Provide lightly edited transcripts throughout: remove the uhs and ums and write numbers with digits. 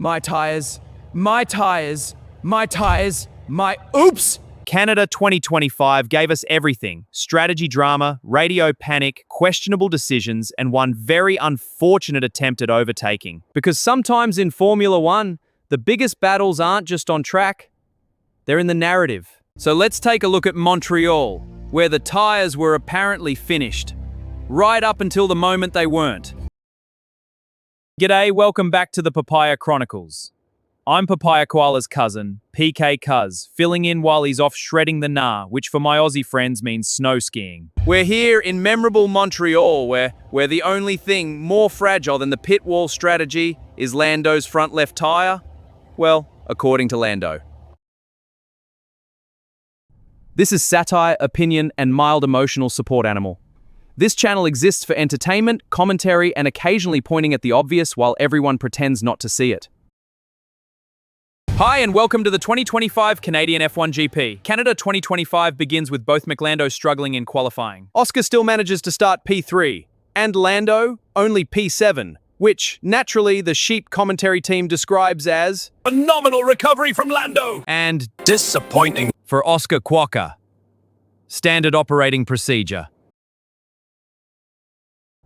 My tires, my tires, my tires, my oops! Canada 2025 gave us everything: strategy drama, radio panic, questionable decisions, and one very unfortunate attempt at overtaking. Because sometimes in Formula One, the biggest battles aren't just on track, they're in the narrative. So let's take a look at Montreal, where the tires were apparently finished, right up until the moment they weren't. G'day, welcome back to the Papaya Chronicles. I'm Papaya Koala's cousin, PK Cuz, filling in while he's off shredding the gnar, which for my Aussie friends means snow skiing. We're here in memorable Montreal, where the only thing more fragile than the pit wall strategy is Lando's front left tire. Well, according to Lando. This is satire, opinion, and mild emotional support animal. This channel exists for entertainment, commentary, and occasionally pointing at the obvious while everyone pretends not to see it. Hi and welcome to the 2025 Canadian F1 GP. Canada 2025 begins with both McLando struggling in qualifying. Oscar still manages to start P3, and Lando only P7, which, naturally, the sheep commentary team describes as phenomenal recovery from Lando and disappointing for Oscar Quokka. Standard operating procedure.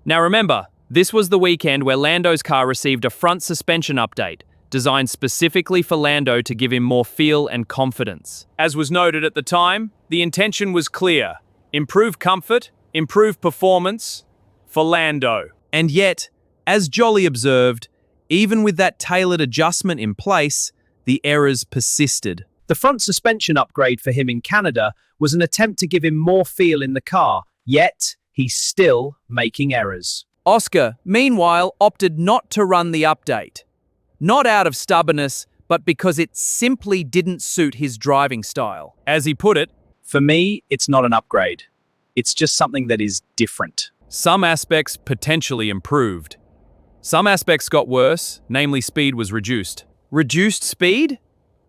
Now remember, this was the weekend where Lando's car received a front suspension update, designed specifically for Lando to give him more feel and confidence. As was noted at the time, the intention was clear: improve comfort, improve performance for Lando. And yet, as Jolly observed, even with that tailored adjustment in place, the errors persisted. The front suspension upgrade for him in Canada was an attempt to give him more feel in the car, yet he's still making errors. Oscar, meanwhile, opted not to run the update. Not out of stubbornness, but because it simply didn't suit his driving style. As he put it, For me, it's not an upgrade. It's just something that is different. some aspects potentially improved. Some aspects got worse, namely speed was reduced. Reduced speed?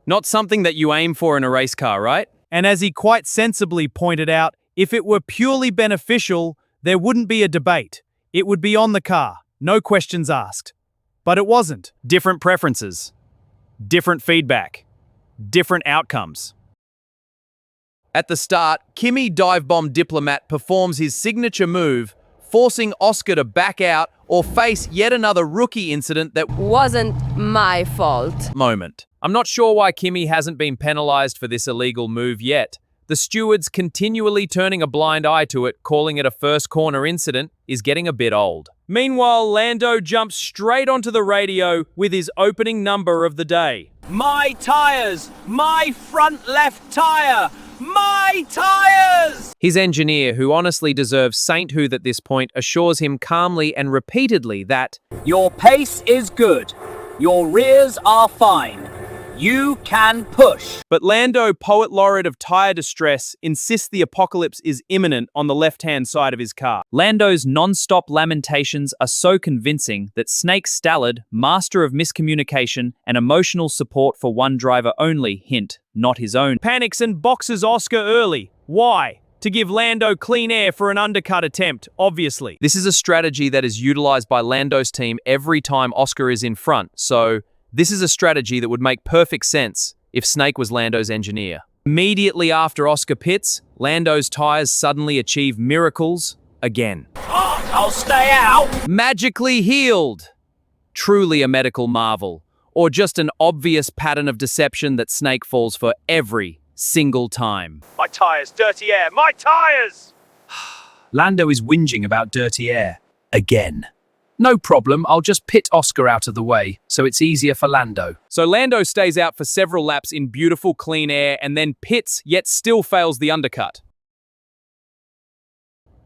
Not something that you aim for in a race car, right? And as he quite sensibly pointed out, if it were purely beneficial, there wouldn't be a debate. It would be on the car, no questions asked. But it wasn't. Different preferences, different feedback, different outcomes. At the start, Kimi Dive Bomb Diplomat performs his signature move, forcing Oscar to back out or face yet another rookie incident that wasn't my fault. moment. I'm not sure why Kimi hasn't been penalized for this illegal move yet. The stewards continually turning a blind eye to it, calling it a first corner incident, is getting a bit old. Meanwhile, Lando jumps straight onto the radio with his opening number of the day. my tires, my front left tire, my tires. His engineer, who honestly deserves sainthood at this point, assures him calmly and repeatedly that Your pace is good. Your rears are fine. You can push. But Lando, poet laureate of tire distress, insists the apocalypse is imminent on the left-hand side of his car. Lando's non-stop lamentations are so convincing that Snake Stallard, master of miscommunication and emotional support for one driver only, hint, not his own, panics and boxes Oscar early. Why? To give Lando clean air for an undercut attempt, obviously. This is a strategy that is utilized by Lando's team every time Oscar is in front, so this is a strategy that would make perfect sense if Snake was Lando's engineer. Immediately after Oscar pits, Lando's tires suddenly achieve miracles again. I'll stay out. Magically healed! Truly a medical marvel, or just an obvious pattern of deception that Snake falls for every single time. My tires, dirty air, my tires. Lando is whinging about dirty air. Again. No problem, I'll just pit Oscar out of the way, so it's easier for Lando. So Lando stays out for several laps in beautiful clean air and then pits, yet still fails the undercut.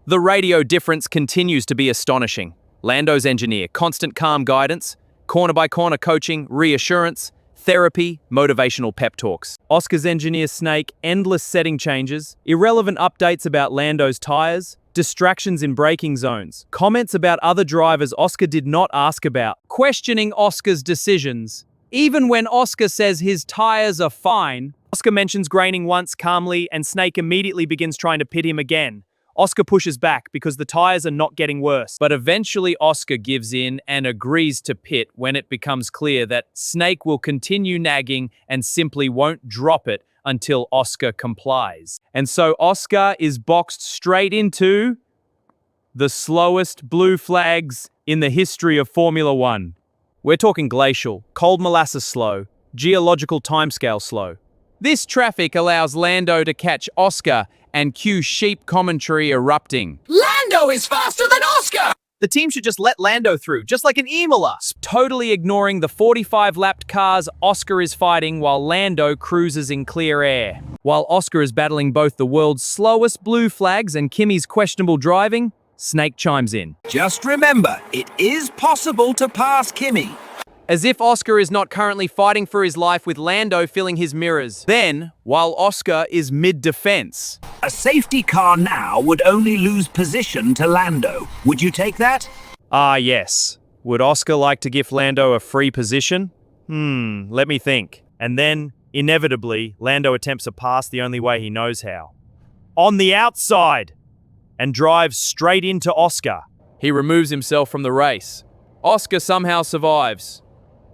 The radio difference continues to be astonishing. Lando's engineer, constant calm guidance, corner-by-corner coaching, reassurance, therapy, motivational pep talks. Oscar's engineer Snake, endless setting changes, irrelevant updates about Lando's tires, distractions in braking zones, comments about other drivers Oscar did not ask about, questioning Oscar's decisions. Even when Oscar says his tires are fine, Oscar mentions graining once calmly and Snake immediately begins trying to pit him again. Oscar pushes back because the tires are not getting worse. But eventually Oscar gives in and agrees to pit when it becomes clear that Snake will continue nagging and simply won't drop it until Oscar complies. And so Oscar is boxed straight into the slowest blue flags in the history of Formula One. We're talking glacial, cold molasses slow, geological timescale slow. This traffic allows Lando to catch Oscar and cue sheep commentary erupting. Lando is faster than Oscar! The team should just let Lando through, just like an Imola. Totally ignoring the 45-lapped cars Oscar is fighting while Lando cruises in clear air. While Oscar is battling both the world's slowest blue flags and Kimi's questionable driving, Snake chimes in. Just remember, it is possible to pass Kimi. As if Oscar is not currently fighting for his life with Lando filling his mirrors. Then, while Oscar is mid-defense. A safety car now would only lose position to Lando. Would you take that? Ah, yes. Would Oscar like to give Lando a free position? Let me think. And then, inevitably, Lando attempts a pass the only way he knows how. On the outside! And drives straight into Oscar. He removes himself from the race. Oscar somehow survives.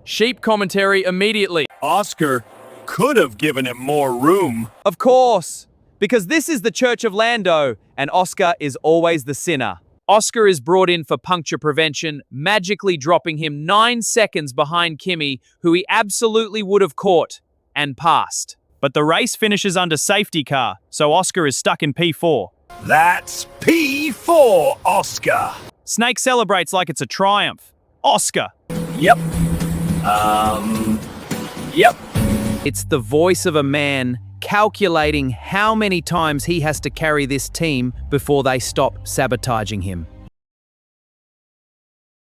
Sheep commentary immediately. Oscar could have given him more room. Of course, because this is the Church of Lando, and Oscar is always the sinner. Oscar is brought in for puncture prevention, magically dropping him 9 seconds behind Kimi, who he absolutely would have caught and passed. But the race finishes under safety car, so Oscar is stuck in P4. That's P4, Oscar. Snake celebrates like it's a triumph. Oscar. Yep. Yep. It's the voice of a man calculating how many times he has to carry this team before they stop sabotaging him.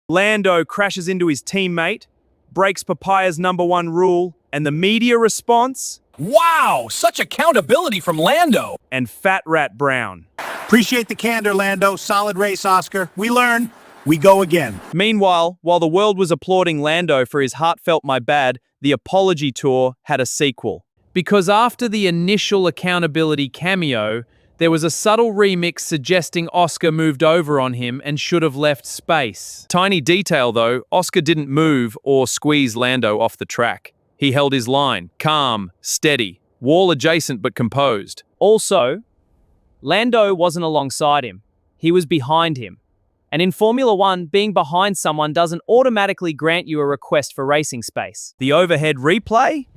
Lando crashes into his teammate, breaks Papaya's #1 rule, and the media response? Wow, such accountability from Lando. And Fat Rat Brown. Appreciate the candor, Lando. Solid race, Oscar. We learn. We go again. Meanwhile, while the world was applauding Lando for his heartfelt "my bad," the apology tour had a sequel. Because after the initial accountability cameo, there was a subtle remix suggesting Oscar moved over on him and should have left space. Tiny detail though, Oscar didn't move or squeeze Lando off the track. He held his line, calm, steady, wall adjacent but composed. Also, Lando wasn't alongside him. He was behind him. And in Formula One, being behind someone doesn't automatically grant you a request for racing space. The overhead replay?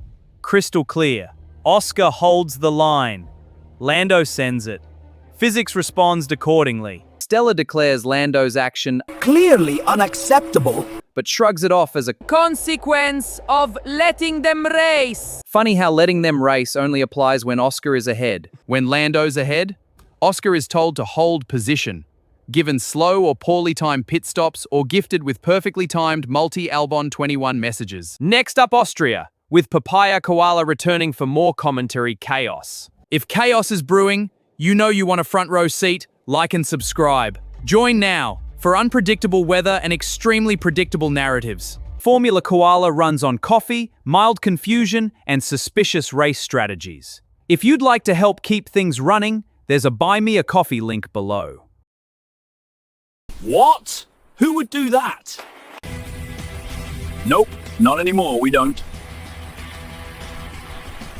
Crystal clear. Oscar holds the line. Lando sends it. Physics responds accordingly. Stella declares Lando's action Clearly unacceptable. but shrugs it off as a Consequence of letting them race. funny how letting them race only applies when Oscar is ahead. When Lando's ahead, Oscar is told to hold position, given slow or poorly timed pit stops, or gifted with perfectly timed multi-Albon 21 messages. Next up, Austria, with Papaya Koala returning for more commentary chaos. If chaos is brewing, you know you want a front row seat, like and subscribe. Join now for unpredictable weather and extremely predictable narratives. Formula Koala runs on coffee, mild confusion, and suspicious race strategies. If you'd like to help keep things running, there's a Buy Me a Coffee link below. What? Who would do that? Nope, not anymore, we don't.